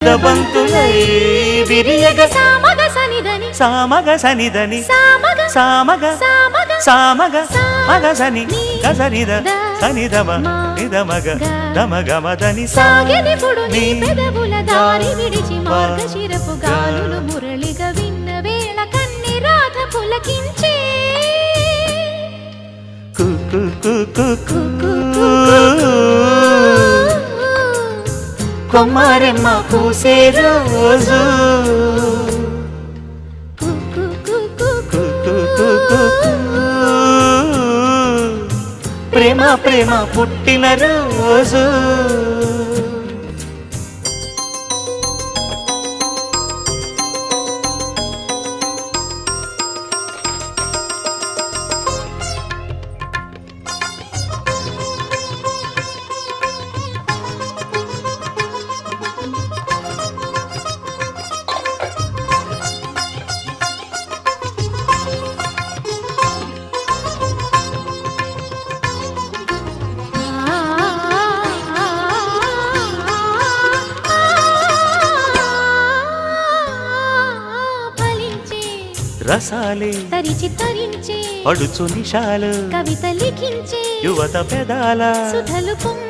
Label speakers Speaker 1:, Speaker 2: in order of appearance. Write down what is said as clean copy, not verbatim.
Speaker 1: బంతులై విరియగ
Speaker 2: సామగ సనిదని
Speaker 1: సామగ సనిదని
Speaker 2: సామగ
Speaker 1: సామగ
Speaker 2: సామగ
Speaker 1: సామగ మగ సని గసనిద సనిదమ నిదమగ దమగమదని
Speaker 2: సాగెనిపుడు నీ పెదవుల దారి విడిచి మార్గశిరపు గాలులు మురళిగా విన్న వేళ కన్ని రాధ పులకించే
Speaker 1: కు కు కు కు కు కొమ్మరెమ్మ పూసే రోజు ప్రేమ ప్రేమ పుట్టిన రోజు రసాలే
Speaker 2: తరిచి తరించే
Speaker 1: అడుచు నిశాలు
Speaker 2: కవిత లిఖించే
Speaker 1: యువత పెదాల
Speaker 2: సుధలు పొంగే